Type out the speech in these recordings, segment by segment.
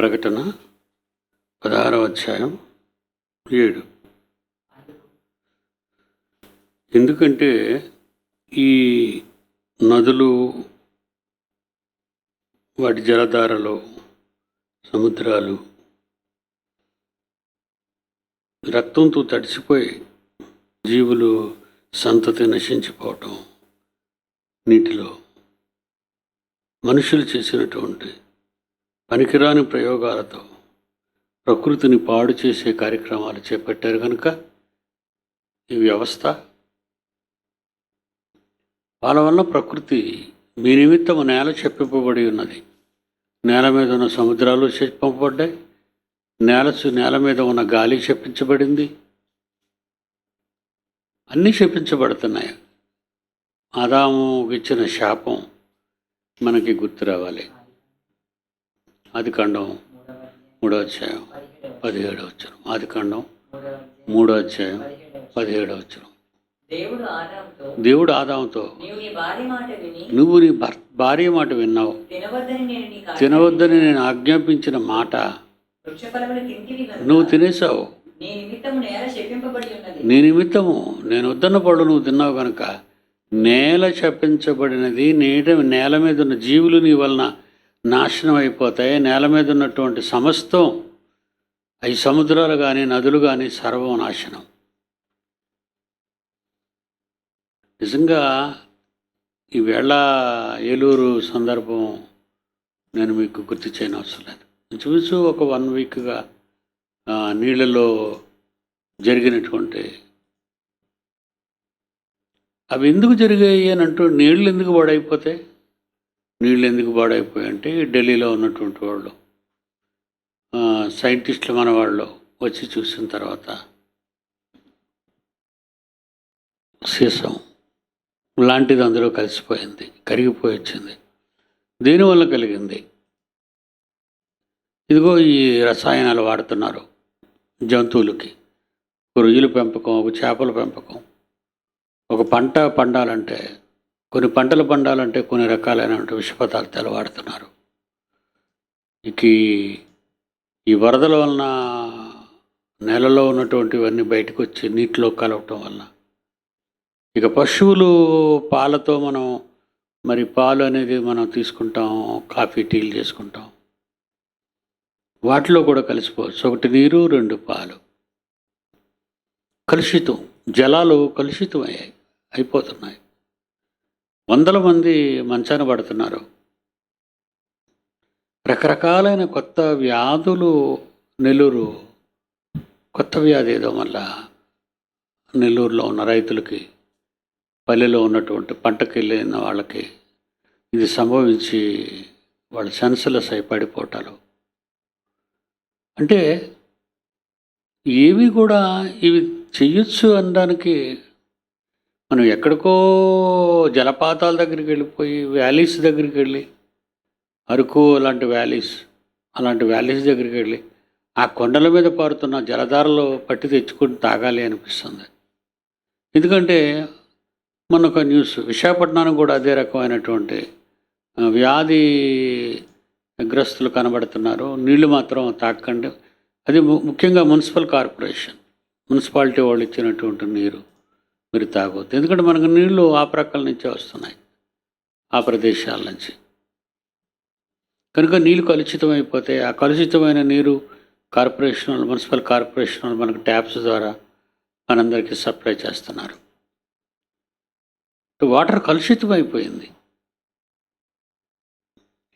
ప్రకటన 16వ అధ్యాయం 7. ఎందుకంటే ఈ నదులు, వాటి జలధారలు, సముద్రాలు రక్తంతో తడిసిపోయి జీవులు సంతతి నశించిపోవటం, నీటిలో మనుషులు చేసినటువంటి పనికిరాని ప్రయోగాలతో ప్రకృతిని పాడు చేసే కార్యక్రమాలు చేపట్టారు కనుక ఈ వ్యవస్థ వాళ్ళ వల్ల ప్రకృతి మీ నిమిత్తము నేల చెప్పింపబడి ఉన్నది. నేల మీద ఉన్న సముద్రాలు చెప్పింపబడ్డాయి, నేల మీద ఉన్న గాలి చెప్పించబడింది, అన్నీ చెప్పించబడుతున్నాయి. ఆదాముకి ఇచ్చిన శాపం మనకి గుర్తు రావాలి. ఆదికాండం 3వ అధ్యాయం 17వ వచనం. ఆదికాండం 3వ అధ్యాయం 17వ వచనం. దేవుడు ఆదాముతో, నువ్వు నీ భార్య మాట విన్నావు, తినవద్దని నేను ఆజ్ఞాపించిన మాట నువ్వు తినేసావు. నీ నిమిత్తము నేను వద్దన్న పళ్ళు నువ్వు తిన్నావు కనుక నేల శపించబడినది. నేల మీద ఉన్న జీవులు నీ వలన నాశనం అయిపోతాయి. నేల మీద ఉన్నటువంటి సమస్తం, అవి సముద్రాలు కానీ నదులు కానీ సర్వం నాశనం. నిజంగా ఈవేళ ఏలూరు సందర్భం నేను మీకు గుర్తు చేయని అవసరం లేదు. చూసు ఒక 1 వీక్గా నీళ్ళలో జరిగినటువంటి అవి ఎందుకు జరిగాయి అని అంటూ నీళ్ళు ఎందుకు పాడైపోతాయి అంటే ఢిల్లీలో ఉన్నటువంటి వాళ్ళు, సైంటిస్టులు మన వాళ్ళు వచ్చి చూసిన తర్వాత సీసం లాంటిది అందులో కలిసిపోయింది, కరిగిపోయి వచ్చింది. దీనివల్ల కలిగింది, ఇదిగో ఈ రసాయనాలు వాడుతున్నారు జంతువులకి. రొయ్యల పెంపకం, ఒక చేపల పెంపకం, ఒక పంట పండాలంటే, కొన్ని పంటలు పండాలంటే కొన్ని రకాలైన విష పదార్థాలు వాడుతున్నారు. ఇక ఈ వరదల వలన నేలలో ఉన్నటువంటివన్నీ బయటకు వచ్చి నీటిలో కలవటం వలన, ఇక పశువులు పాలతో మనం పాలు అనేది మనం తీసుకుంటాం, కాఫీ టీలు చేసుకుంటాం, వాటిలో కూడా కలిసిపోవచ్చు. 1 నీరు 2 పాలు. కలుషితం, జలాలు కలుషితం అయిపోతున్నాయి. వందల మంది మంచాన పడుతున్నారు. రకరకాలైన కొత్త వ్యాధులు. నెల్లూరు కొత్త వ్యాధి ఏదో మళ్ళా నెల్లూరులో ఉన్న రైతులకి, పల్లెలో ఉన్నటువంటి పంటకి వెళ్ళిన వాళ్ళకి ఇది సంభవించి వాళ్ళ సెన్స్లెస్ అయి పడిపోవటాలు. అంటే ఏవి కూడా ఇవి చెయ్యొచ్చు అనడానికి మనం ఎక్కడికో జలపాతాల దగ్గరికి వెళ్ళిపోయి, వ్యాలీస్ దగ్గరికి వెళ్ళి, అరకు అలాంటి వ్యాలీస్ దగ్గరికి వెళ్ళి ఆ కొండల మీద పారుతున్న జలధారలో పట్టి తెచ్చుకొని తాగాలి అనిపిస్తుంది. ఎందుకంటే మొన్న ఒక న్యూస్, విశాఖపట్నానికి కూడా అదే రకమైనటువంటి వ్యాధి గ్రస్తులు కనబడుతున్నారు. నీళ్లు మాత్రం తాకండి. అది ముఖ్యంగా మున్సిపాలిటీ వాళ్ళు ఇచ్చినటువంటి నీరు మీరు తాగొద్దు. ఎందుకంటే మనకు నీళ్లు ఆ ప్రక్కల నుంచే వస్తున్నాయి, ఆ ప్రదేశాల నుంచి. కనుక నీళ్ళు కలుషితం అయిపోతే, ఆ కలుషితమైన నీరు మున్సిపల్ కార్పొరేషన్ మనకు ట్యాప్స్ ద్వారా మనందరికీ సప్లై చేస్తున్నారు. వాటర్ కలుషితం అయిపోయింది.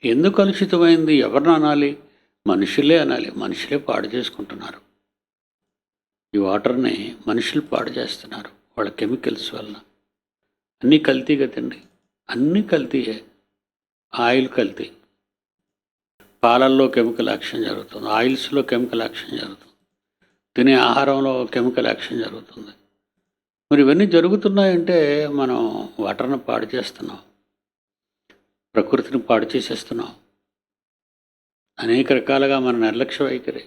ఎందుకు కలుషితమైంది? ఎవరిని అనాలి? మనుషులే అనాలి. మనుషులే పాడు చేసుకుంటున్నారు. ఈ వాటర్ని మనుషులు పాడు చేస్తున్నారు వాళ్ళ కెమికల్స్ వల్ల. అన్నీ కల్తీ కదండి, అన్నీ కల్తీయే. ఆయిల్ కల్తీ, పాలల్లో కెమికల్ యాక్షన్ జరుగుతుంది, ఆయిల్స్లో కెమికల్ యాక్షన్ జరుగుతుంది, తినే ఆహారంలో కెమికల్ యాక్షన్ జరుగుతుంది. మరి ఇవన్నీ జరుగుతున్నాయంటే మనం వాటర్ని పాడు చేస్తున్నాం, ప్రకృతిని పాడు చేసేస్తున్నాం. అనేక రకాలుగా మన నిర్లక్ష్య వైఖరి.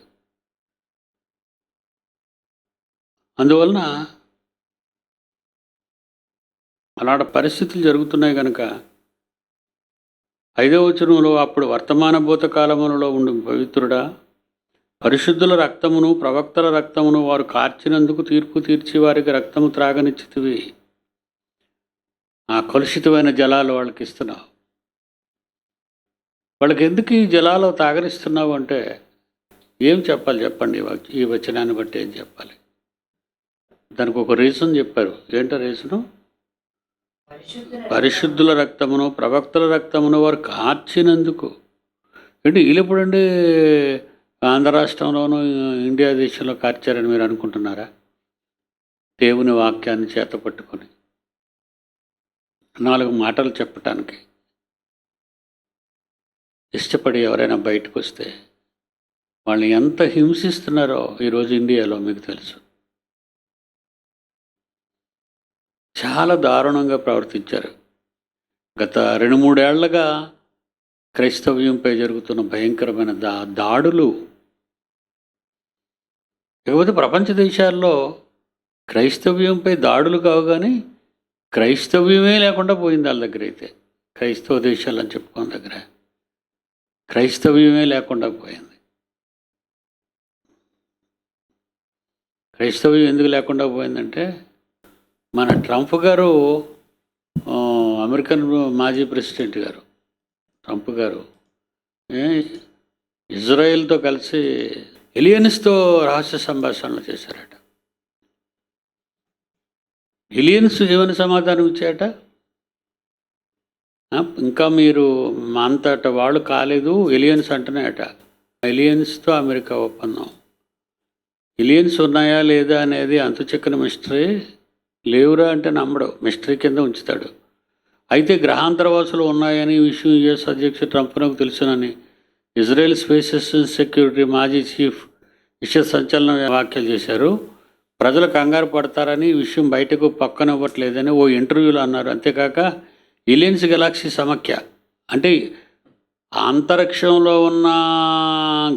అందువలన అలాంటి పరిస్థితులు జరుగుతున్నాయి కనుక 5వ వచనంలో, అప్పుడు వర్తమాన భూతకాలములలో ఉండు పవిత్రుడా, పరిశుద్ధుల రక్తమును ప్రవక్తల రక్తమును వారు కార్చినందుకు తీర్పు తీర్చి వారికి రక్తము త్రాగనిచ్చితివి. ఆ కలుషితమైన జలాలు వాళ్ళకి ఇస్తున్నావు. వాళ్ళకి ఎందుకు ఈ జలాలు తాగనిస్తున్నావు అంటే ఏం చెప్పాలి చెప్పండి? ఈ వచనాన్ని బట్టి ఏం చెప్పాలి? దానికి ఒక రీజన్ చెప్పారు. ఏంటో రీజను? పరిశుద్ధుల రక్తమును ప్రవక్తల రక్తమును వారు కార్చినందుకు. ఏంటి వీళ్ళు ఎప్పుడండి ఆంధ్ర రాష్ట్రంలోనూ ఇండియా దేశంలో కార్చారని మీరు అనుకుంటున్నారా? దేవుని వాక్యాన్ని చేత పట్టుకొని 4 మాటలు చెప్పటానికి ఇష్టపడి ఎవరైనా బయటకు వస్తే వాళ్ళని ఎంత హింసిస్తున్నారో ఈరోజు ఇండియాలో మీకు తెలుసు. చాలా దారుణంగా ప్రవర్తించారు. గత 2-3 ఏళ్లుగా క్రైస్తవ్యంపై జరుగుతున్న భయంకరమైన దాడులు. ఇకపోతే ప్రపంచ దేశాల్లో క్రైస్తవ్యంపై దాడులు కావు, కానీ క్రైస్తవ్యమే లేకుండా పోయింది వాళ్ళ దగ్గర. అయితే క్రైస్తవ దేశాలు అని చెప్పుకున్న దగ్గర క్రైస్తవ్యమే లేకుండా పోయింది. క్రైస్తవ్యం ఎందుకు లేకుండా పోయిందంటే, మన ట్రంప్ గారు, అమెరికన్ మాజీ ప్రెసిడెంట్ గారు ట్రంప్ గారు ఇజ్రాయెల్తో కలిసి ఎలియన్స్తో రహస్య సంభాషణలు చేశారట. ఎలియన్స్ ఏమైనా సమాధానం ఇచ్చాయట? ఇంకా మీరు మా అంతట వాళ్ళు కాలేదు, ఎలియన్స్ అంటున్నాయట. ఎలియన్స్తో అమెరికా ఒప్పందం. ఎలియన్స్ ఉన్నాయా లేదా అనేది అంతు చిక్కని మిస్టరీ. లేవురా అంటే నమ్మడు, మిస్టరీ కింద ఉంచుతాడు. అయితే గ్రహాంతరవాసులు ఉన్నాయని విషయం యుఎస్ అధ్యక్షుడు ట్రంప్నకు తెలుసునని ఇజ్రాయెల్ స్పేస్ సెక్యూరిటీ మాజీ చీఫ్ విషయ సంచలన వ్యాఖ్యలు చేశారు. ప్రజలు కంగారు పడతారని, ఈ విషయం బయటకు పక్కనివ్వట్లేదని ఓ ఇంటర్వ్యూలో అన్నారు. అంతేకాక ఎలియన్స్ గెలాక్సీ సమాఖ్య అంటే అంతరిక్షంలో ఉన్న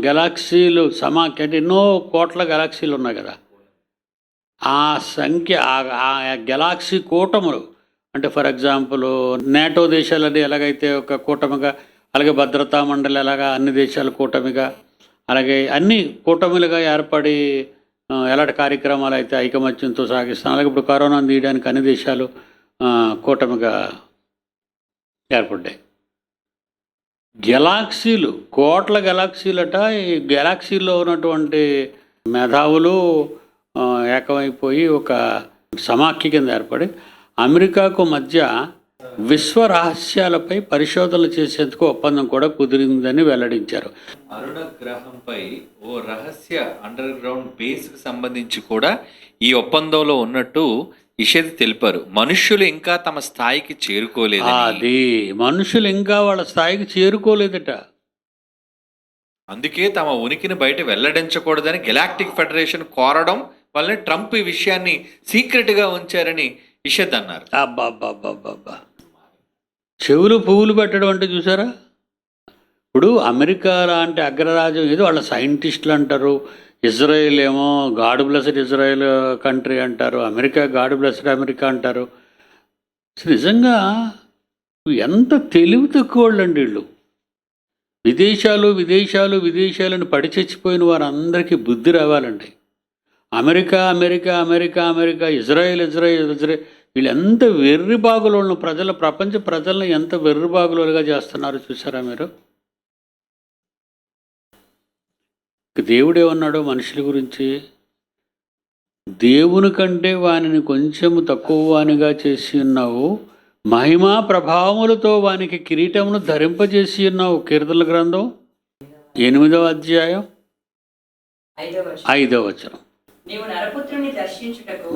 గెలాక్సీలు సమాఖ్య అంటే ఎన్నో కోట్ల గెలాక్సీలు ఉన్నాయి కదా, ఆ సంఖ్య ఆ గెలాక్సీ కూటములు అంటే ఫర్ ఎగ్జాంపుల్ నేటో దేశాలని ఎలాగైతే ఒక కూటమిగా, అలాగే భద్రతా మండలి ఎలాగా అన్ని దేశాలు కూటమిగా, అలాగే అన్ని కూటమిలుగా ఏర్పడి ఎలాంటి కార్యక్రమాలు అయితే ఐకమత్యంతో సాగిస్తాం, అలాగే ఇప్పుడు కరోనాను తీయడానికి అన్ని దేశాలు కూటమిగా ఏర్పడ్డాయి. గెలాక్సీలు, కోట్ల గెలాక్సీలట. ఈ గెలాక్సీలో ఉన్నటువంటి మేధావులు ఏకమైపోయి ఒక సమాఖ్య కింద ఏర్పడి అమెరికాకు మధ్య విశ్వ రహస్యాలపై పరిశోధనలు చేసేందుకు ఒప్పందం కూడా కుదిరిందని వెల్లడించారు. అరుణ గ్రహంపై ఓ రహస్య అండర్ గ్రౌండ్ బేస్కి సంబంధించి కూడా ఈ ఒప్పందంలో ఉన్నట్టు ఇషేది తెలిపారు. మనుష్యులు ఇంకా తమ స్థాయికి చేరుకోలేదు. అది మనుషులు ఇంకా వాళ్ళ స్థాయికి చేరుకోలేదట. అందుకే తమ ఉనికిని బయట వెల్లడించకూడదని గెలాక్టిక్ ఫెడరేషన్ కోరడం వల్లనే ట్రంప్ ఈ విషయాన్ని సీక్రెట్గా ఉంచారని ఇషద్ అన్నారు. అబ్బా, చెవులు పువ్వులు పెట్టడం అంటే చూసారా? ఇప్పుడు అమెరికా లాంటి అగ్రరాజ్యం ఏదో వాళ్ళ సైంటిస్టులు అంటారు, ఇజ్రాయెల్ ఏమో గాడ్ బ్లెస్డ్ ఇజ్రాయెల్ కంట్రీ అంటారు, అమెరికా గాడ్ బ్లెస్డ్ అమెరికా అంటారు. నిజంగా ఎంత తెలివి తక్కువ వాళ్ళండి వీళ్ళు. విదేశాలను పడి చచ్చిపోయిన వారందరికీ బుద్ధి రావాలండి. అమెరికా, ఇజ్రాయెల్ వీళ్ళు ఎంత వెర్రిబాగులను ప్రపంచ ప్రజలను ఎంత వెర్రిబాగులుగా చేస్తున్నారు చూసారా మీరు? దేవుడేమన్నాడు మనుషుల గురించి? దేవుని కంటే వానిని కొంచెము తక్కువ వానిగా చేసి ఉన్నావు, మహిమా ప్రభావములతో వానికి కిరీటమును ధరింపజేసి ఉన్నావు. కీర్తనల గ్రంథం 8వ అధ్యాయం 5వ వచనం.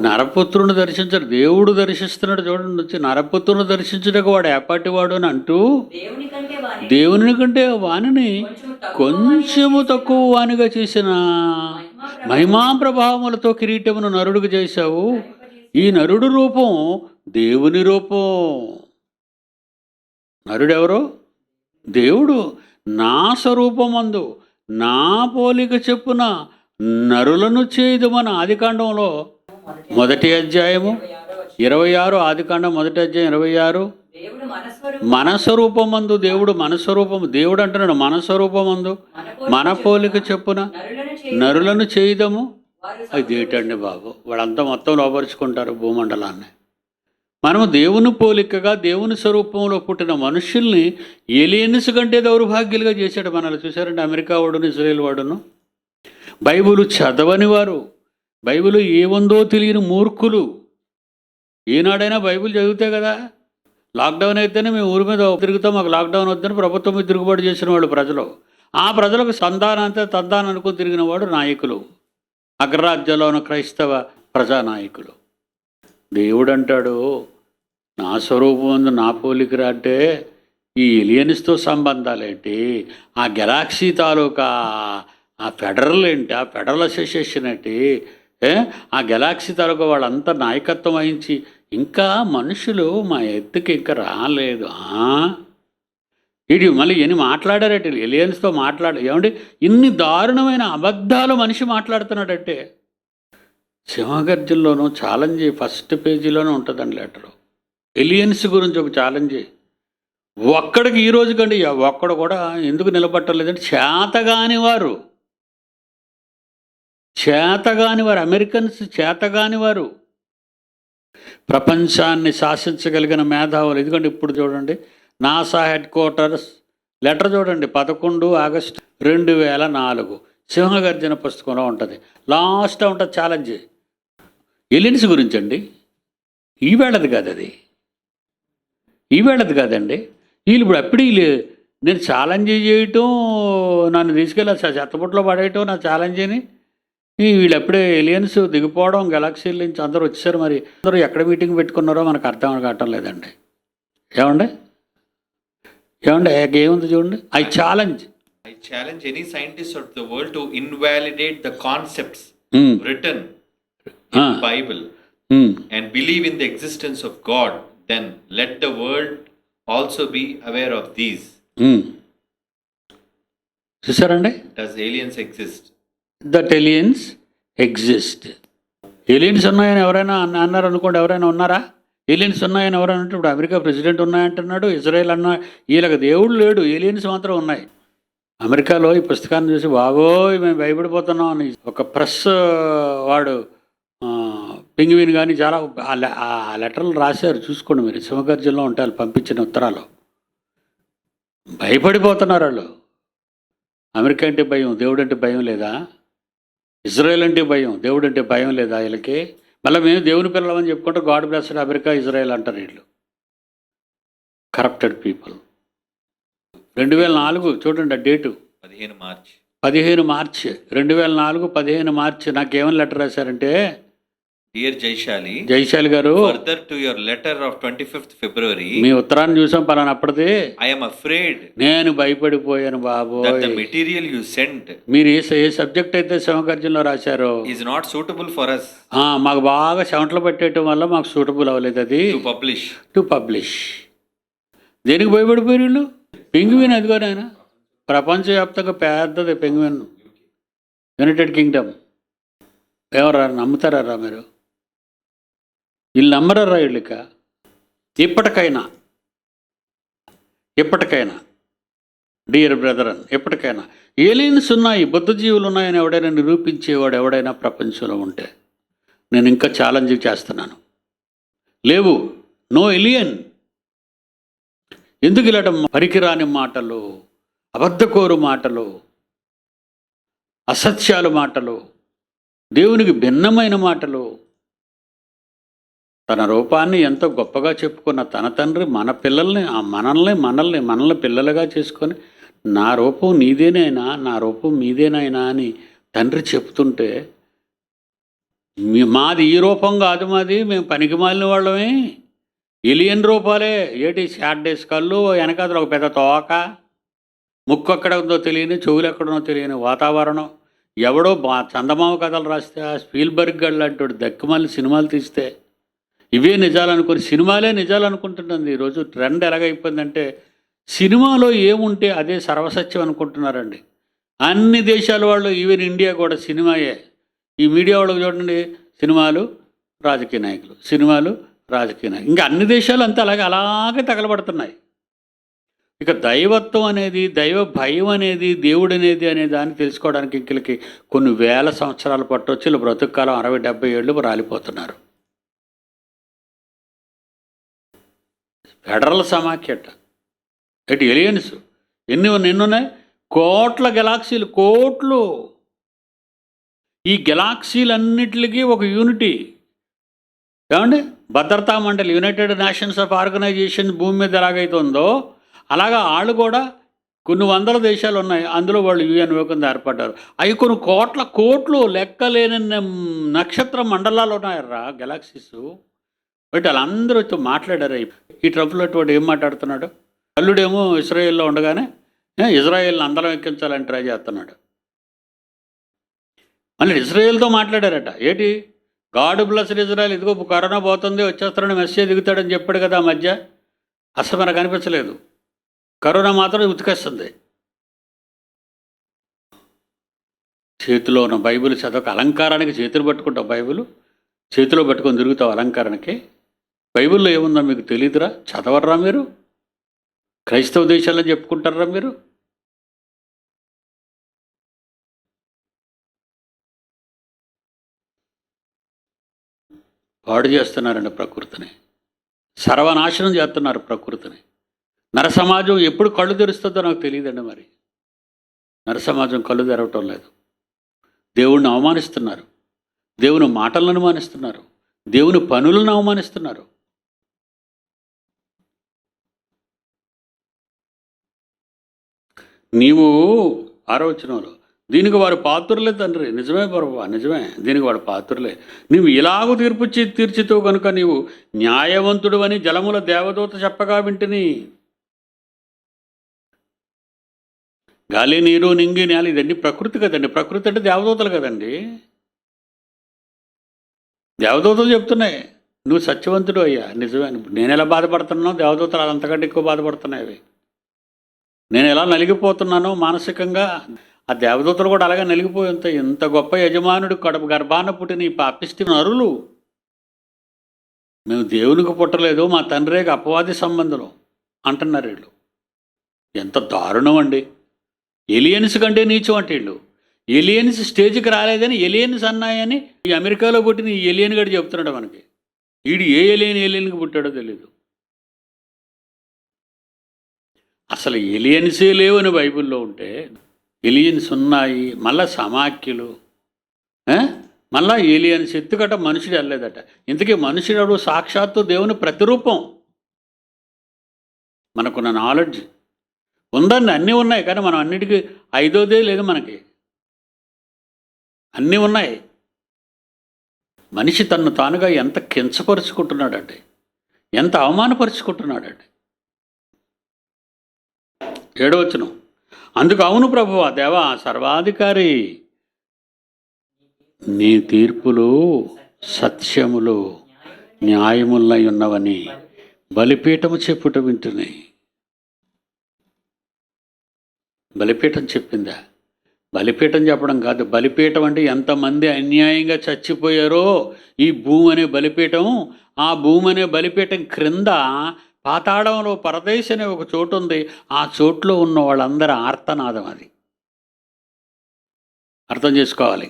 నరపుత్రుని దర్శించడు, దేవుడు దర్శిస్తున్నాడు. చూడండి, వచ్చి నరపుత్రుని దర్శించుటకు వాడు ఏపాటివాడు అని అంటూ దేవుని కంటే వానిని కొంచెము తక్కువ వానిగా చేసిన మహిమా ప్రభావములతో కిరీటమును నరుడుకు చేశావు. ఈ నరుడు రూపం దేవుని రూపం. నరుడెవరో? దేవుడు. నా స్వరూపమందు నా పోలిక చెప్పున నరులను చేయుదుమని ఆదికాండంలో 1వ అధ్యాయము 26, ఆదికాండం 1వ అధ్యాయం 26. దేవుడు మన స్వరూపమందు దేవుడు మన స్వరూపము దేవుడు అంటున్నాడు మన స్వరూపమందు మన పోలిక చెప్పున నరులను చేయదము. అది ఏంటండి బాబు, వాళ్ళంతా మొత్తం లోపరుచుకుంటారు భూమండలాన్ని. మనము దేవుని పోలికగా దేవుని స్వరూపంలో పుట్టిన మనుషుల్ని ఏలియన్స్ కంటే దౌర్భాగ్యులుగా చేశాడు మనల్ని. చూశారంటే అమెరికా వాడును ఇజ్రాయేల్ వాడును బైబిల్ చదవని వారు, బైబిల్ ఏముందో తెలియని మూర్ఖులు. ఈనాడైనా బైబిల్ చదివితే కదా. లాక్డౌన్ అయితేనే మేము ఊరి మీద తిరుగుతాం, మాకు లాక్డౌన్ వద్దని ప్రభుత్వం మీద తిరుగుబాటు చేసిన వాళ్ళు ప్రజలు. ఆ ప్రజలకు సంధానంతే తందానం అనుకుని తిరిగిన వాడు నాయకులు, అగ్రరాజ్యంలో ఉన్న క్రైస్తవ ప్రజానాయకులు. దేవుడు అంటాడు నా స్వరూపం ఉంది నా పోలికరా అంటే ఈ ఎలియన్స్తో సంబంధాలేంటి, ఆ గెలాక్సీ తాలూకా ఆ ఫెడరల్ ఏంటి, ఆ ఫెడరల్ అసోసియేషన్ ఏంటి, ఆ గెలాక్సీ తాలూకా వాళ్ళంతా నాయకత్వం వహించి ఇంకా మనుషులు మా ఎత్తుకి ఇంకా రాలేదు. ఇది మళ్ళీ ఎన్ని మాట్లాడారట ఎలియన్స్తో ఏమండి ఇన్ని దారుణమైన అబద్ధాలు మనిషి మాట్లాడుతున్నాడంటే. సింహగర్జంలోనూ ఛాలెంజ్ ఫస్ట్ పేజీలోనే ఉంటుందండి లెటరు. ఎలియన్స్ గురించి ఒక ఛాలెంజ్. ఒక్కడికి ఈ రోజు కండి ఒక్కడు కూడా ఎందుకు నిలబట్టలేదంటే చేతగాని వారు అమెరికన్స్ చేతగాని వారు, ప్రపంచాన్ని శాసించగలిగిన మేధావులు. ఎందుకంటే ఇప్పుడు చూడండి నాసా హెడ్ క్వార్టర్స్ లెటర్ చూడండి 11 ఆగస్టు 2004 సింహగర్జన పుస్తకంలో ఉంటుంది. లాస్ట్లో ఉంటుంది ఛాలెంజ్ ఎలియన్స్ గురించి అండి. ఈవేళది కాదు అది, ఈవేళది కాదండి. వీళ్ళు ఇప్పుడు అప్పుడు నేను ఛాలెంజ్ చేయటం, నన్ను తీసుకెళ్ళి చెత్తపుట్లో పడేయటం నా ఛాలెంజ్ అని. వీళ్ళు ఎప్పుడే ఎలియన్స్ దిగిపోవడం గెలాక్సీల నుంచి అందరూ వచ్చేసారు. మరి అందరూ ఎక్కడ మీటింగ్ పెట్టుకున్నారో మనకు అర్థం కావటం లేదండి. ఏమండి ఏముంది చూడండి. I challenge any scientist of the world to invalidate the concepts written in Bible and believe in the existence of God, then let the world also be aware of these. చూసారండి, does aliens exist? That aliens exist. Aliens ఉన్నాయని ఎవరైనా అన్నారు అనుకోండి. ఎవరైనా ఉన్నారా? Aliens ఉన్నాయని ఎవరైనా అంటే ఇప్పుడు అమెరికా ప్రెసిడెంట్ ఉన్నాయంటున్నాడు, ఇజ్రాయెల్ వీళ్ళకి దేవుడు లేడు, ఏలియన్స్ మాత్రం ఉన్నాయి. అమెరికాలో ఈ పుస్తకాన్ని చూసి బాగోయ్ మేము భయపడిపోతున్నాం అని ఒక ప్రెస్ వాడు పింగ్విన్ కానీ చాలా ఆ లెటర్లు రాశారు. చూసుకోండి మీరు, సింహగర్జంలో ఉంటాయి వాళ్ళు పంపించిన ఉత్తరాలు. భయపడిపోతున్నారు వాళ్ళు. అమెరికా అంటే భయం, దేవుడు అంటే భయం లేదా? ఇజ్రాయెల్ అంటే భయం, దేవుడు అంటే భయం లేదా వీళ్ళకి? మళ్ళీ మేము దేవుని పిల్లలమని చెప్పుకుంటే గాడ్ బ్లెస్డ్ అమెరికా ఇజ్రాయెల్ అంటారు వీళ్ళు. Corrupted people. 2004 చూడండి ఆ డేటు 15 మార్చ్ 2004 15 మార్చి నాకేమని లెటర్ రాశారంటే, డియర్ జైశాలి గారు, further to your letter of 25th February, మీ ఉత్తరాన్ని చూసాం పలానప్పటిది. ఐ యామ్ అఫ్రేడ్, నేను భయపడిపోయాను బాబు. ద మెటీరియల్ యు సెంట్, మీరు ఏ సబ్జెక్ట్ అయితే సింహగర్జనలో రాశారో is not suitable for us. మాకు బాగా చెమటలు పెట్టేయటం వల్ల మాకు సూటబుల్ అవ్వలేదు అది టు పబ్లిష్. దేనికి భయపడిపోయారు వీళ్ళు? పెంగ్విన్ అదిగో నాయన, ప్రపంచవ్యాప్తంగా పెద్దది పెంగ్విన్, యునైటెడ్ కింగ్డమ్. ఎవరా నమ్ముతారా మీరు? వీళ్ళు నమ్మరారా వీళ్ళక? ఇప్పటికైనా డియర్ బ్రదరన్, ఎప్పటికైనా ఏలియన్స్ ఉన్నాయి, బుద్ధజీవులు ఉన్నాయని ఎవడైనా నిరూపించేవాడు ఎవడైనా ప్రపంచంలో ఉంటే నేను ఇంకా ఛాలెంజ్ చేస్తున్నాను. లేవు, నో ఎలియన్. ఎందుకు ఇలాంటి పనికిరాని మాటలు, అబద్ధకోరు మాటలు, అసత్యాలు మాటలు, దేవునికి భిన్నమైన మాటలు? తన రూపాన్ని ఎంతో గొప్పగా చెప్పుకున్న తన తండ్రి మన పిల్లల్ని మనల్ని పిల్లలుగా చేసుకొని నా రూపం నీదేనైనా, నా రూపం మీదేనైనా అని తండ్రి చెప్తుంటే, మాది ఈ రూపం కాదు, మాది మేము పనికి మాలిన వాళ్ళమే, ఎలియన్ రూపాలే. ఏటి షార్ట్ కళ్ళు, వెనకాతలు ఒక పెద్ద తోక, ముక్కు ఎక్కడ ఉందో తెలియని, చెవులు ఎక్కడుందో తెలియని వాతావరణం. ఎవడో చందమామ కథలు రాస్తే ఆ స్పీల్బర్గ్ గళ్ళు అంటాడు దక్కుమల్లి సినిమాలు తీస్తే ఇవే నిజాలు అనుకుని సినిమాలే నిజాలు అనుకుంటుంటుంది. ఈరోజు ట్రెండ్ ఎలాగైపోయిందంటే సినిమాలో ఏముంటే అదే సర్వసత్యం అనుకుంటున్నారండి అన్ని దేశాల వాళ్ళు. ఈవెన్ ఇండియా కూడా సినిమాయే. ఈ మీడియా వాళ్ళకి చూడండి, సినిమాలు రాజకీయ నాయకులు, సినిమాలు రాజకీయ నాయకులు, ఇంకా అన్ని దేశాలు అంతా అలాగే తగలబడుతున్నాయి. ఇక దైవత్వం అనేది, దైవ భయం అనేది, దేవుడు అనేది అనే దాన్ని తెలుసుకోవడానికి ఇంకలకి కొన్ని వేల సంవత్సరాలు పట్టొచ్చి వీళ్ళు బ్రతుకుకాలం 60-70 ఏళ్ళు రాలిపోతున్నారు. ఫెడరల్ సమాఖ్యట, ఇటు ఎలియన్స్ ఎన్నున్నాయి, కోట్ల గెలాక్సీలు, కోట్లు. ఈ గెలాక్సీలన్నిటికీ ఒక యూనిటీ ఏమండి, భద్రతా మండలి, యునైటెడ్ నేషన్స్ ఆఫ్ ఆర్గనైజేషన్ భూమి మీద ఎలాగైతే ఉందో అలాగా వాళ్ళు కూడా కొన్ని వందల దేశాలు ఉన్నాయి, అందులో వాళ్ళు యుఎన్ కింద ఏర్పడ్డారు. అవి కొన్ని కోట్లు లెక్కలేని నక్షత్ర మండలాలు ఉన్నాయర్రా, గెలాక్సీస్. బట్ వాళ్ళందరూ వచ్చి మాట్లాడారు. ఈ ట్రంప్లో వాడు ఏం మాట్లాడుతున్నాడు, అల్లుడేమో ఇజ్రాయెల్లో ఉండగానే ఇజ్రాయెల్ని అందరం ఎక్కించాలని ట్రై చేస్తున్నాడు. మళ్ళీ ఇజ్రాయెల్తో మాట్లాడారట, ఏంటి గాడ్ బ్లెస్డ్ ఇజ్రాయెల్, ఇదిగో కరోనా పోతుంది వచ్చేస్తారని మెసేజ్ దిగుతాడని చెప్పాడు కదా ఆ మధ్య. అసలు మనకు అనిపించలేదు, కరోనా మాత్రం ఉతికేస్తుంది. చేతిలో ఉన్న బైబిల్ చదవక అలంకారానికి చేతులు పట్టుకుంటావు, బైబిల్ చేతిలో పట్టుకొని తిరుగుతావు అలంకారానికి. బైబిల్లో ఏముందో మీకు తెలియదురా, చదవర్రా మీరు? క్రైస్తవ దేశాల్లో చెప్పుకుంటారా మీరు? పాడు చేస్తున్నారండి ప్రకృతిని, సర్వనాశనం చేస్తున్నారు ప్రకృతిని. నరసమాజం ఎప్పుడు కళ్ళు తెరుస్తుందో నాకు తెలియదండి. మరి నరసమాజం కళ్ళు తెరవటం లేదు. దేవుణ్ణి అవమానిస్తున్నారు, దేవుని మాటలను అవమానిస్తున్నారు, దేవుని పనులను అవమానిస్తున్నారు. నీవు 6వ వచనంలో, దీనికి వారు పాత్రులే తండ్రి. నిజమే ప్రభువా, నిజమే, దీనికి వాడు పాత్రులే. నీవు ఇలాగూ తీర్చితో కనుక నీవు న్యాయవంతుడు అని జలముల దేవదూత చెప్పగా వింటిని. గాలి, నీరు, నింగి, నేల ఇదన్నీ ప్రకృతి కదండి. ప్రకృతి అంటే దేవదూతలు కదండి. దేవదూతలు చెప్తున్నాయి నువ్వు సత్యవంతుడు అయ్యా, నిజమే. నేను ఎలా బాధపడుతున్నానో దేవదూతలు అంతకంటే ఎక్కువ బాధపడుతున్నాయి. నేను ఎలా నలిగిపోతున్నానో మానసికంగా, ఆ దేవదూతలు కూడా అలాగే నలిగిపోయి ఉంటాయి. ఇంత గొప్ప యజమానుడు కడుపు గర్భాన పుట్టిన ఈ పాపిష్టి నరులు, మేము దేవునికి పుట్టలేదు, మా తండ్రికి అపవాది సంబంధం అంటున్నారు వీళ్ళు. ఎంత దారుణం అండి. ఎలియన్స్ కంటే నీచం అంటే వీళ్ళు. ఎలియన్స్ స్టేజ్కి రాలేదని ఎలియన్స్ అన్నాయని ఈ అమెరికాలో పుట్టిన ఈ ఎలియన్ గడి చెప్తున్నాడు మనకి. వీడు ఏ ఎలియన్కి పుట్టాడో తెలీదు. అసలు ఎలియన్సే లేవని బైబిల్లో ఉంటే ఎలియన్స్ ఉన్నాయి, మళ్ళా సమాఖ్యలు, మళ్ళా ఏలియన్స్ ఎత్తుకట మనుషుడు వెళ్ళలేదట. ఇంతకీ మనుషుడు సాక్షాత్తు దేవుని ప్రతిరూపం. మనకున్న నాలెడ్జ్ ఉందండి, అన్నీ ఉన్నాయి, కానీ మనం అన్నిటికీ 5వదే లేదు మనకి. అన్నీ ఉన్నాయి. మనిషి తన్ను తానుగా ఎంత కించపరుచుకుంటున్నాడండి, ఎంత అవమానపరుచుకుంటున్నాడండి. 7వ వచనం, అందుకు అవును ప్రభువా దేవా సర్వాధికారి, నీ తీర్పులు సత్యములు న్యాయములై ఉన్నవని బలిపీఠము చెప్పుట వింటుని. బలిపీఠం చెప్పిందా? బలిపీఠం చెప్పడం కాదు. బలిపీఠం అంటే ఎంతమంది అన్యాయంగా చచ్చిపోయారో ఈ భూమి అనే బలిపీఠం. ఆ భూమి అనే బలిపీఠం క్రింద పాతాళంలో పరదేశ్ అనే ఒక చోటు ఉంది. ఆ చోట్లో ఉన్న వాళ్ళందరూ ఆర్తనాదం. అది అర్థం చేసుకోవాలి.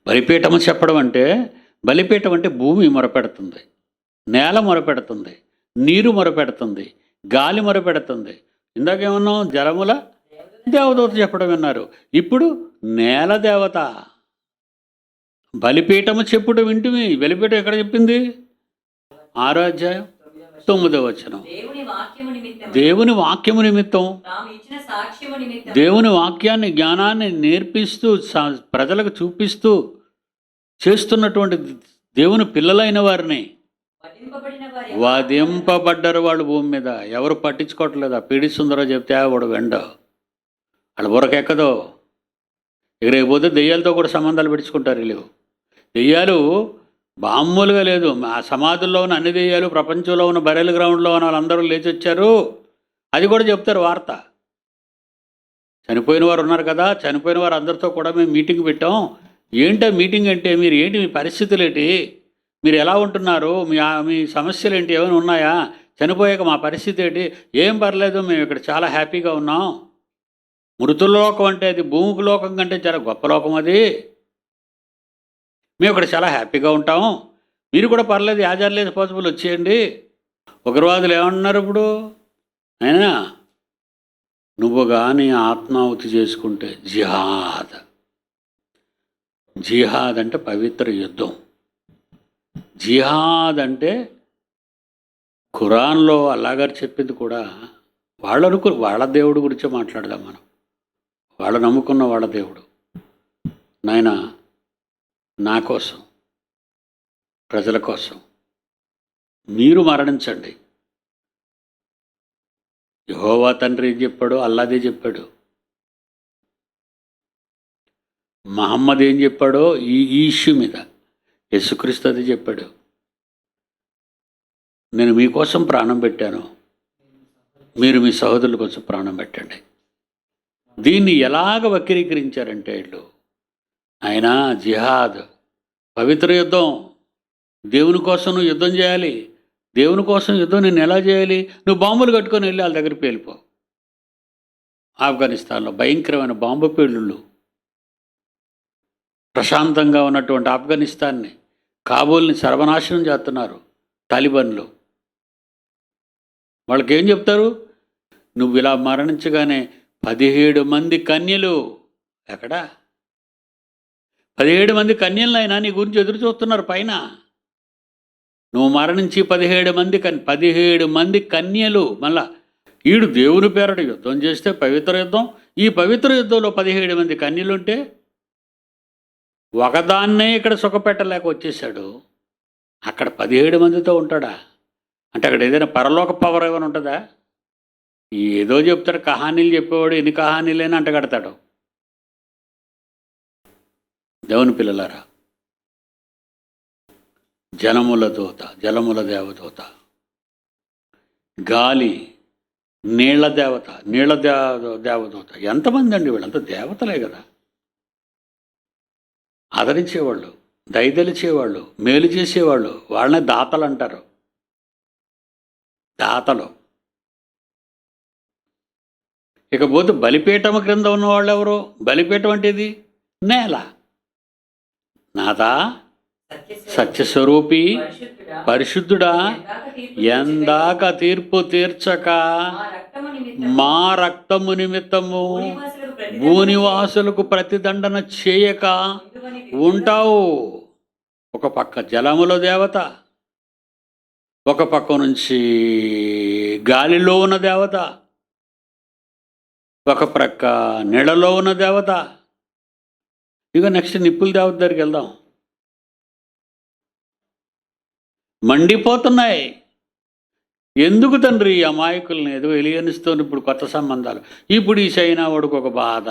బలిపీఠము చెప్పడం అంటే, బలిపీఠం అంటే భూమి మొరపెడుతుంది, నేల మొరపెడుతుంది, నీరు మొరపెడుతుంది, గాలి మొరపెడుతుంది. ఇందాకేమన్నాం, జలముల దేవదూత చెప్పడం విన్నారు. ఇప్పుడు నేల దేవత బలిపీఠము చెప్పుడు వింటివి. బలిపీఠం ఎక్కడ చెప్పింది? 6వ అధ్యాయం 9వ వచనం. దేవుని వాక్యము నిమిత్తం, దేవుని వాక్యాన్ని జ్ఞానాన్ని నేర్పిస్తూ ప్రజలకు చూపిస్తూ చేస్తున్నటువంటి దేవుని పిల్లలైన వారిని వధింపబడ్డారు వాళ్ళు భూమి మీద. ఎవరు పట్టించుకోవట్లేదా? పీడి సుందరో చెప్తే వాడు వెండ వాళ్ళ బుర్రకెక్కదో. ఎగరేకపోతే దెయ్యాలతో కూడా సంబంధాలు పెట్టుకుంటారు వీళ్ళు. దెయ్యాలు మామూలుగా లేదు. ఆ సమాధుల్లో ఉన్న అన్ని దెయ్యాలు, ప్రపంచంలో ఉన్న బరెల్ గ్రౌండ్లో ఉన్న వాళ్ళందరూ లేచి వచ్చారు. అది కూడా చెప్తారు వార్త. చనిపోయిన వారు ఉన్నారు కదా, చనిపోయిన వారు అందరితో కూడా మేము మీటింగ్ పెట్టాం. ఏంటో మీటింగ్ అంటే మీరు ఏంటి, మీ పరిస్థితులు ఏంటి, మీరు ఎలా ఉంటున్నారు, మీ సమస్యలు ఏంటి, ఏమైనా ఉన్నాయా, చనిపోయాక మా పరిస్థితి ఏంటి? ఏం పర్లేదు, మేము ఇక్కడ చాలా హ్యాపీగా ఉన్నాం. మృతుల లోకం అంటే అది భూమికి లోకం కంటే చాలా గొప్ప లోకం అది. మేము ఇక్కడ చాలా హ్యాపీగా ఉంటాం. మీరు కూడా పర్లేదు, యాజర్ లేదు పాసిబుల్ వచ్చేయండి. ఉగ్రవాదులు ఏమన్నారు ఇప్పుడు? అయినా నువ్వు కానీ ఆత్మాహుతి చేసుకుంటే జిహాద్. జిహాద్ అంటే పవిత్ర యుద్ధం. జిహాద్ అంటే ఖురాన్లో అల్లాగారు చెప్పింది కూడా వాళ్ళ దేవుడు గురించే మాట్లాడదాం మనం. వాళ్ళు నమ్ముకున్న వాళ్ళ దేవుడు. నాయన, నా కోసం, ప్రజల కోసం మీరు మరణించండి. యెహోవా తండ్రి ఏం చెప్పాడు? అల్లాదే చెప్పాడు. మహమ్మద్ ఏం చెప్పాడో ఈ ఇష్యూ మీద యేసుక్రీస్తు అది చెప్పాడు. నేను మీకోసం ప్రాణం పెట్టాను, మీరు మీ సహోదరుల కోసం ప్రాణం పెట్టండి. దీన్ని ఎలాగ వక్రీకరించారంటే వీళ్ళు, ఆయన జిహాద్ పవిత్ర యుద్ధం, దేవుని కోసం నువ్వు యుద్ధం చేయాలి. దేవుని కోసం యుద్ధం నేను ఎలా చేయాలి? నువ్వు బాంబులు కట్టుకొని వెళ్ళి వాళ్ళ దగ్గరికి పేలిపో. ఆఫ్ఘనిస్తాన్లో భయంకరమైన బాంబు పేలుళ్ళు. ప్రశాంతంగా ఉన్నటువంటి ఆఫ్ఘనిస్తాన్ని, కాబూల్ని సర్వనాశనం చేస్తున్నారు తాలిబాన్లు. వాళ్ళకి ఏం చెప్తారు? నువ్వు ఇలా మరణించగానే 17 మంది కన్యలు, ఎక్కడా 17 మంది కన్యలైనా నీ గురించి ఎదురు చూస్తున్నారు పైన. నువ్వు మరణించి 17 మంది కన్యలు. మళ్ళా ఈడు దేవుని పేరట యుద్ధం చేస్తే పవిత్ర యుద్ధం. ఈ పవిత్ర యుద్ధంలో 17 మంది కన్యలుంటే ఒకదాన్నే ఇక్కడ సుఖపెట్టలేక వచ్చేసాడు. అక్కడ 17 మందితో ఉంటాడా? అంటే అక్కడ ఏదైనా పరలోక పవర్ ఏమైనా ఉంటుందా? ఏదో చెప్తాడు, కహానీలు చెప్పేవాడు ఎన్ని కహానీలైనా అంటగడతాడు. దేవుని పిల్లలారా, జలముల దూత, జలముల దేవదూత, గాలి, నీళ్ల దేవత, దేవదూత, ఎంతమంది అండి వీళ్ళంతా? దేవతలే కదా. ఆదరించేవాళ్ళు, దయదలిచేవాళ్ళు, మేలు చేసేవాళ్ళు, వాళ్ళనే దాతలు అంటారు. దాతలు. ఇకపోతే బలిపీఠం క్రింద ఉన్నవాళ్ళు ఎవరు? బలిపీఠం అంటే ఇది నేల. నాదా సత్యస్వరూపి పరిశుద్ధుడా, ఎందాక తీర్పు తీర్చక మా రక్తము నిమిత్తము భూనివాసులకు ప్రతిదండన చేయక ఉంటావు. ఒక పక్క జలముల దేవత, ఒక పక్క నుంచి గాలిలో ఉన్న దేవత, ఒక ప్రక్క నీడలో ఉన్న దేవత. ఇక నెక్స్ట్ నిప్పుల దేవత దగ్గరికి వెళ్దాం. మండిపోతున్నాయి. ఎందుకు తండ్రి ఈ అమాయకుల్ని ఏదో ఎలియన్స్తో ఇప్పుడు కొత్త సంబంధాలు? ఇప్పుడు ఈ చైనా వాడికి ఒక బాధ,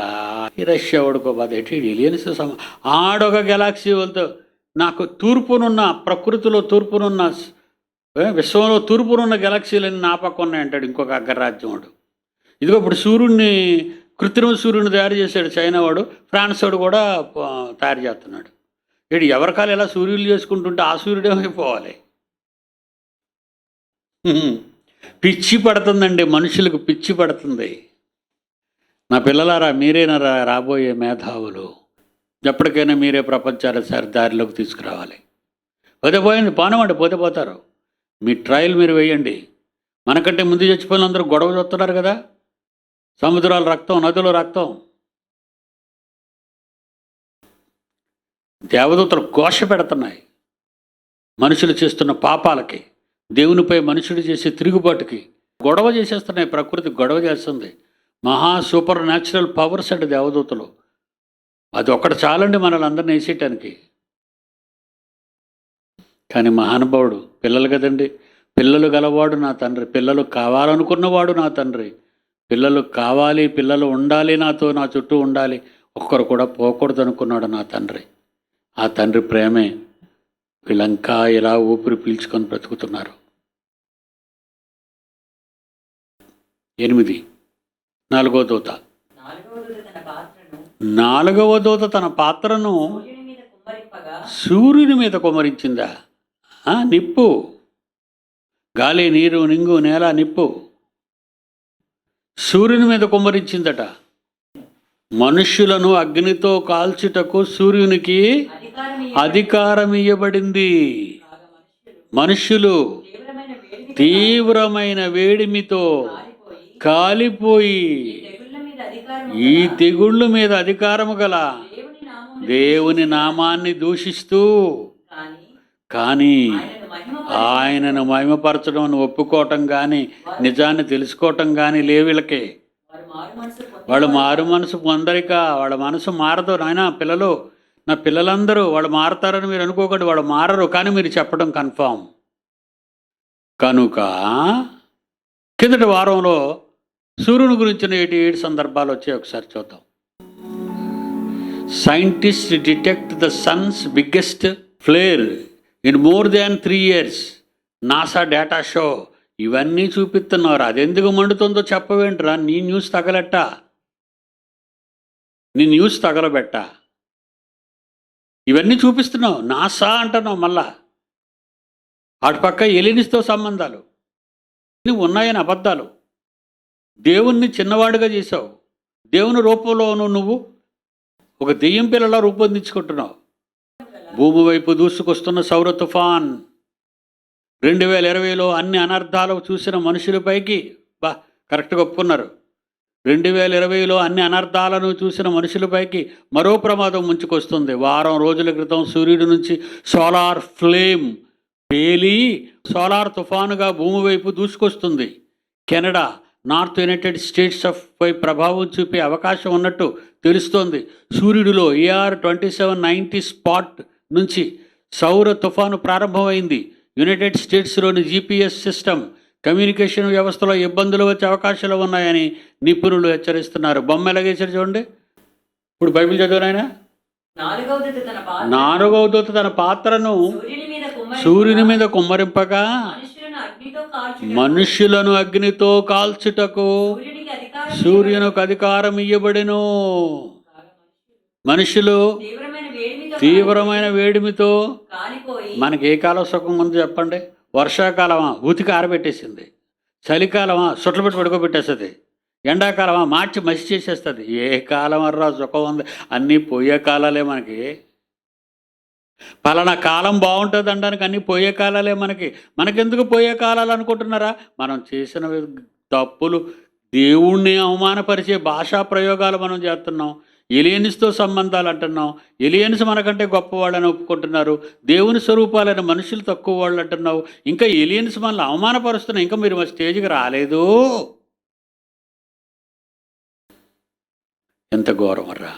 ఈ రష్యా వాడికి ఒక బాధ. ఎటు ఎలియన్స్ ఆడొక గెలాక్సీ వాళ్ళతో, నాకు తూర్పునున్న ప్రకృతిలో తూర్పునున్న విశ్వంలో తూర్పునున్న గెలాక్సీలన్నీ నా పక్క ఉన్నాయంటాడు ఇంకొక అగ్రరాజ్యం వాడు. ఇదిగో ఇప్పుడు సూర్యుడిని, కృత్రిమ సూర్యుడిని తయారు చేశాడు చైనా వాడు, ఫ్రాన్స్ వాడు కూడా తయారు చేస్తున్నాడు. ఇటు ఎవరికాలు ఎలా సూర్యులు చేసుకుంటుంటే ఆ సూర్యుడు ఏమైపోవాలి? పిచ్చి పడుతుందండి, మనుషులకు పిచ్చి పడుతుంది. నా పిల్లలారా, మీరేనా రాబోయే మేధావులు. ఎప్పటికైనా మీరే ప్రపంచాన్ని సరి దారిలోకి తీసుకురావాలి. పోతే పోయింది, పానమండి, పోతే పోతారు. మీ ట్రయల్ మీరు వేయండి. మనకంటే ముందు చచ్చిపోయిన అందరూ గొడవ చూస్తున్నారు కదా. సముద్రాల రక్తం, నదుల రక్తం. దేవదూతలు ఘోష పెడుతున్నాయి మనుషులు చేస్తున్న పాపాలకి, దేవునిపై మనుషుడు చేసే తిరుగుబాటుకి. గొడవ చేసేస్తున్నాయి, ప్రకృతి గొడవ చేస్తుంది. మహా సూపర్ న్యాచురల్ పవర్స్ అండి దేవదూతలు. అది ఒక్కటి చాలండి మనల్ని అందరిని వేసేయటానికి. కానీ మహానుభావుడు, పిల్లలు కదండి, పిల్లలు గలవాడు నా తండ్రి, పిల్లలు కావాలనుకున్నవాడు నా తండ్రి. పిల్లలు కావాలి, పిల్లలు ఉండాలి, నాతో నా చుట్టూ ఉండాలి, ఒక్కరు కూడా పోకూడదు అనుకున్నాడు నా తండ్రి. ఆ తండ్రి ప్రేమే వీళ్ళంకా ఇలా ఊపిరి పీల్చుకొని బ్రతుకుతున్నారు. 8 నాలుగవ దూత తన పాత్రను సూర్యుని మీద కుమ్మరించిందా? నిప్పు, గాలి, నీరు, నింగు, నేల, నిప్పు సూర్యుని మీద కుమ్మరించిందట. మనుష్యులను అగ్నితో కాల్చుటకు సూర్యునికి అధికారం ఇవ్వబడింది. మనుష్యులు తీవ్రమైన వేడిమితో కాలిపోయి ఈ తెగుళ్ళ మీద అధికారము గల దేవుని నామాన్ని దూషిస్తూ కానీ ఆయనను మహిమపరచడం ఒప్పుకోవటం కానీ నిజాన్ని తెలుసుకోవటం కానీ లేవిళ్ళకి. వాళ్ళు మారు మనసు పొందరిక, వాళ్ళ మనసు మారదు. నాయన పిల్లలు, నా పిల్లలందరూ వాళ్ళు మారతారని మీరు అనుకోకండి, వాళ్ళు మారరు, కానీ మీరు చెప్పడం కన్ఫామ్. కనుక కిందటి వారంలో సూర్యుని గురించిన 87 సందర్భాలు వచ్చాయి. ఒకసారి చూద్దాం. Scientist detect the sun's biggest flare in more than 3 years. NASA data show. ఇవన్నీ చూపిస్తున్నారు. అది ఎందుకు మండుతుందో చెప్పవేంట్రా? నీ న్యూస్ తగలెట్ట, నీ న్యూస్ తగలబెట్ట. ఇవన్నీ చూపిస్తున్నావు, నాసా అంటున్నావు. మళ్ళా అటు పక్క ఎలినిస్తో సంబంధాలు నువ్వు ఉన్నాయని అబద్ధాలు. దేవుణ్ణి చిన్నవాడుగా చేసావు. దేవుని రూపంలోనూ నువ్వు ఒక దెయ్యం పిల్లలా రూపొందించుకుంటున్నావు. భూమి వైపు దూసుకొస్తున్న సౌర తుఫాన్ 2020లో అన్ని అనర్థాలు చూసిన మనుషులపైకి కరెక్ట్గా ఒప్పుకున్నారు. 2020లో అన్ని అనర్థాలను చూసిన మనుషులపైకి మరో ప్రమాదం ముంచుకొస్తుంది. వారం రోజుల క్రితం సూర్యుడి నుంచి సోలార్ ఫ్లేమ్ పేలి సోలార్ తుఫానుగా భూమి వైపు దూసుకొస్తుంది. Canada, north United States of పై ప్రభావం చూపే అవకాశం ఉన్నట్టు తెలుస్తోంది. సూర్యుడిలో AR-2790 స్పాట్ నుంచి సౌర తుఫాను ప్రారంభమైంది. యునైటెడ్ స్టేట్స్లోని GPS సిస్టమ్ కమ్యూనికేషన్ వ్యవస్థలో ఇబ్బందులు వచ్చే అవకాశాలు ఉన్నాయని నిపుణులు హెచ్చరిస్తున్నారు. బొమ్మ ఎలాగేసారు చూడండి. ఇప్పుడు బైబిల్ చదివానాయన. 4వ దూత తన పాత్రను సూర్యుని మీద కుమ్మరింపగా మనుష్యులను అగ్నితో కాల్చుటకు సూర్యునికి అధికారం ఇవ్వబడెను. మనుషులు తీవ్రమైన వేడిమితో, మనకి ఏ కాలం సుఖం ఉంది చెప్పండి? వర్షాకాలమా ఉతికి ఆరబెట్టేసింది, చలికాలమా సుట్లు పెట్టి పడుకోబెట్టేస్తుంది, ఎండాకాలమా మార్చి మసి చేసేస్తుంది. ఏ కాలం అర్రా సుఖం ఉంది? అన్నీ పోయే కాలాలే మనకి. పలానా కాలం బాగుంటుంది అనడానికి అన్నీ పోయే కాలాలే మనకి. మనకెందుకు పోయే కాలాలు అనుకుంటున్నారా? మనం చేసిన తప్పులు, దేవుణ్ణి అవమానపరిచే భాషా ప్రయోగాలు మనం చేస్తున్నాం. ఎలియన్స్తో సంబంధాలు అంటున్నాం. ఎలియన్స్ మనకంటే గొప్పవాళ్ళని ఒప్పుకుంటున్నారు. దేవుని స్వరూపాలైన మనుషులు తక్కువ వాళ్ళు అంటున్నావు. ఇంకా ఎలియన్స్ మనల్ని అవమానపరుస్తున్నాయి. ఇంకా మీరు మా స్టేజ్కి రాలేదు. ఎంత ఘోరమర్రా!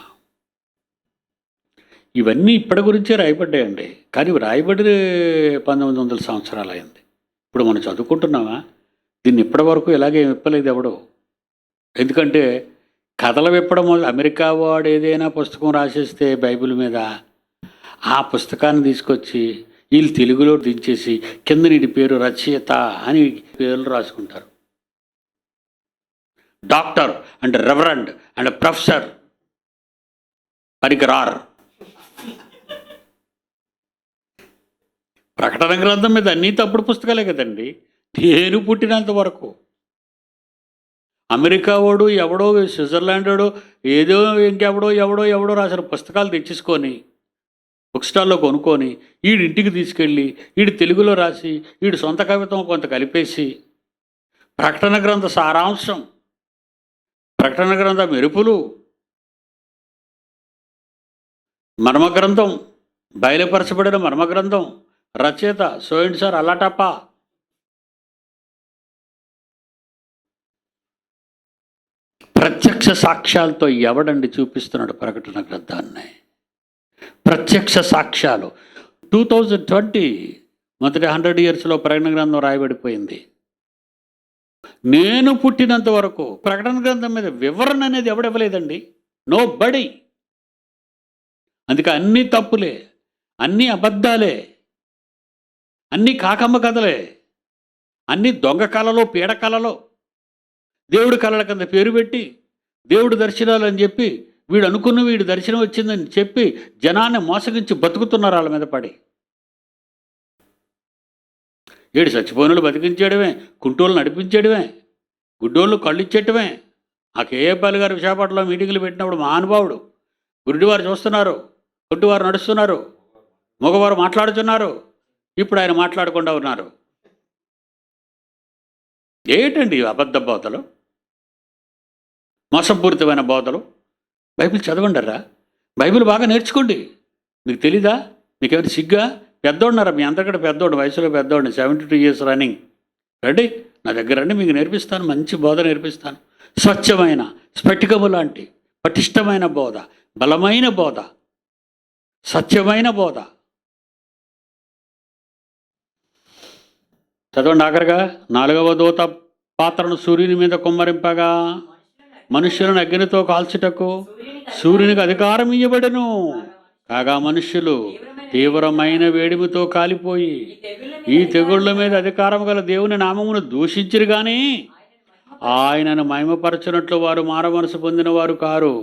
ఇవన్నీ ఇప్పటి గురించే రాయబడ్డాయండి. కానీ రాయబడి 1900 సంవత్సరాలు అయింది. ఇప్పుడు మనం చదువుకుంటున్నామా? దీన్ని ఇప్పటి వరకు ఇలాగే విప్పలేదు ఎవడో. ఎందుకంటే కథలు విప్పడం, అమెరికా వాడు ఏదైనా పుస్తకం రాసేస్తే బైబిల్ మీద, ఆ పుస్తకాన్ని తీసుకొచ్చి వీళ్ళు తెలుగులో దించేసి కింద నీటి పేరు రచయిత అని పేర్లు రాసుకుంటారు. Doctor and reverend and professor పనికిరారు. ప్రకటన గ్రంథం మీద అన్నీ తప్పుడు పుస్తకాలే కదండి. నేను పుట్టినంత వరకు అమెరికా వాడు ఎవడో, స్విట్జర్లాండ్ వాడు ఏదో, ఇంకెవడో ఎవడో రాసిన పుస్తకాలు తెచ్చేసుకొని బుక్ స్టాల్లో కొనుక్కొని ఇంటికి తీసుకెళ్ళి తెలుగులో రాసి సొంత కవిత్వం కొంత కలిపేసి ప్రకటన గ్రంథ సారాంశం, ప్రకటన గ్రంథ మెరుపులు, మర్మగ్రంథం, బయలుపరచబడిన మర్మగ్రంథం, రచయిత సో అండ్ సార్ అల్లాటప్ప. ప్రత్యక్ష సాక్ష్యాలతో ఎవడండి చూపిస్తున్నాడు ప్రకటన గ్రంథాన్ని? ప్రత్యక్ష సాక్ష్యాలు. 2020 మొదటి 100 yearsలో ప్రకటన గ్రంథం రాయబడిపోయింది. నేను పుట్టినంత వరకు ప్రకటన గ్రంథం మీద వివరణ అనేది ఎవడివ్వలేదండి. No body. అందుకే అన్నీ తప్పులే, అన్నీ అబద్ధాలే, అన్నీ కాకమ్మ కథలే, అన్నీ దొంగ కళలో, పీడ కళలో, దేవుడి కళల కింద పేరు పెట్టి దేవుడి దర్శనాలు అని చెప్పి వీడు అనుకున్న వీడు దర్శనం వచ్చిందని చెప్పి జనాన్ని మోసగించి బతుకుతున్నారు వాళ్ళ మీద పడి. ఏడు చచ్చిపోయినోళ్ళు బతికించేయడమే, కుంటోళ్ళు నడిపించేయడమే, గుడ్డోళ్ళు కళ్ళు ఇచ్చేయటమే. ఆ కేఏపాల్ గారు విశాఖపట్నంలో మీటింగులు పెట్టినప్పుడు మహానుభావుడు. గుడ్డివారు చూస్తున్నారు, కొట్టివారు నడుస్తున్నారు, మగవారు మాట్లాడుతున్నారు. ఇప్పుడు ఆయన మాట్లాడకుండా ఉన్నారు. ఏంటండి అబద్ధ బోధలు, మోసపూరితమైన బోధలు? బైబిల్ చదవండరా, బైబిల్ బాగా నేర్చుకోండి. మీకు తెలీదా? మీకేమైనా సిగ్గా? పెద్దోడున్నారా? మీ అందరికంటే పెద్దోడు, వయసులో పెద్దోడిని, 72 years రన్నింగ్. రండి నా దగ్గర రండి, మీకు నేర్పిస్తాను, మంచి బోధ నేర్పిస్తాను. స్వచ్ఛమైన స్ఫటికము లాంటి పటిష్టమైన బోధ, బలమైన బోధ, సత్యమైన బోధ. చదవండి ఆఖరిగా. 4వ దూత పాత్రను సూర్యుని మీద కుమ్మరింపగా మనుష్యులను అగ్నితో కాల్చుటకు సూర్యునికి అధికారం ఇవ్వబడెను. కాగా మనుష్యులు తీవ్రమైన వేడిమితో కాలిపోయి ఈ తెగుళ్ళ మీద అధికారం గల దేవుని నామమును దూషించిరు కానీ ఆయనను మహిమపరచునట్లు వారు మారమనసు పొందిన వారు కారు.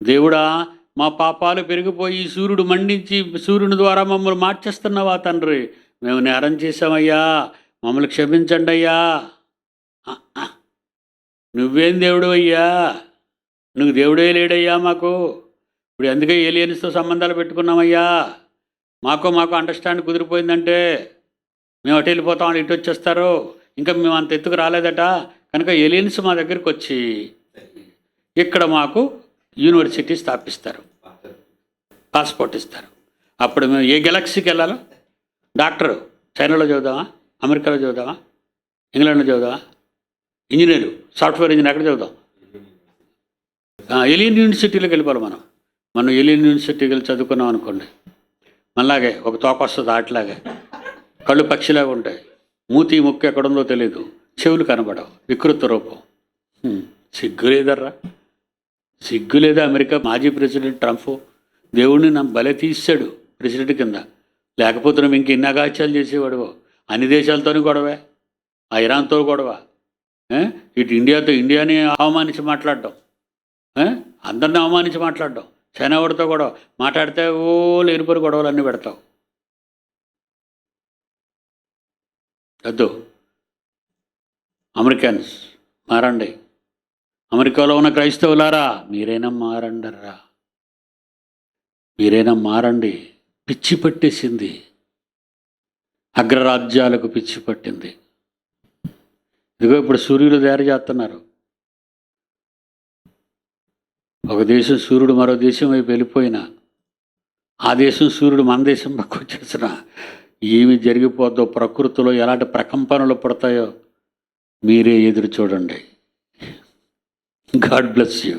దేవుడా, మా పాపాలు పెరిగిపోయి సూర్యుడు మండించి సూర్యుని ద్వారా మమ్మల్ని మార్చేస్తున్నావా తండ్రి? మేము నేరం చేశామయ్యా, మమ్మల్ని క్షమించండి అయ్యా. నువ్వేం దేవుడు అయ్యా? నువ్వు దేవుడే లేడయ్యా మాకు. ఇప్పుడు ఎందుకే ఏలియన్స్తో సంబంధాలు పెట్టుకున్నామయ్యా? మాకు అండర్స్టాండ్ కుదిరిపోయిందంటే మేము అటు వెళ్ళిపోతాం, ఇటు వచ్చేస్తారు. ఇంకా మేము అంత ఎత్తుకు రాలేదట కనుక ఏలియన్స్ మా దగ్గరికి వచ్చి ఇక్కడ మాకు యూనివర్సిటీ స్థాపిస్తారు, పాస్పోర్ట్ ఇస్తారు. అప్పుడు మేము ఏ గెలాక్సీకి వెళ్ళాలో? డాక్టరు చైనాలో చదువుదామా, అమెరికాలో చదువుదామా, ఇంగ్లాండ్లో చదువుదామా? ఇంజనీరు, సాఫ్ట్వేర్ ఇంజనీర్ ఎక్కడ చదువుదాం? ఏలియన్ యూనివర్సిటీలోకి వెళ్ళిపోవాలి. మనం ఏలియన్ యూనివర్సిటీకి వెళ్ళి చదువుకున్నాం అనుకోండి, మనలాగే ఒక తోక వస్తుంది, ఆటలాగే కళ్ళు పక్షిలాగా ఉంటాయి, మూతి ముక్కు ఎక్కడుందో తెలియదు, చెవులు కనబడవు, వికృత రూపం. సిగ్గు లేదర్రా, సిగ్గు లేదా? అమెరికా మాజీ ప్రెసిడెంట్ ట్రంప్ దేవుడిని నా బలే తీసాడు ప్రెసిడెంట్ కింద. లేకపోతే నువ్వు ఇంక ఎన్ని అగాత్యాలు చేసేవాడు. అన్ని దేశాలతోనూ గొడవే, ఆ ఇరాన్తో గొడవ, ఇటు ఇండియాని అవమానించి మాట్లాడడం, అందరిని అవమానించి మాట్లాడడం, చైనా వాడితో గొడవ మాట్లాడితే ఓ లేనిపోని గొడవలు అన్నీ పెడతావు. వద్దు. అమెరికన్స్ మారండి, అమెరికాలో ఉన్న క్రైస్తవులారా మీరైనా మారండర్రా, మీరైనా మారండి. పిచ్చి పట్టేసింది, అగ్రరాజ్యాలకు పిచ్చి పట్టింది. ఇదిగో ఇప్పుడు సూర్యుడు తయారు చేస్తున్నారు. ఒక దేశం సూర్యుడు మరో దేశం వైపు వెళ్ళిపోయినా, ఆ దేశం సూర్యుడు మన దేశం పక్క వచ్చేసిన ఏమి జరిగిపోద్దో, ప్రకృతిలో ఎలాంటి ప్రకంపనలు పడతాయో మీరే ఎదురు చూడండి. God bless you.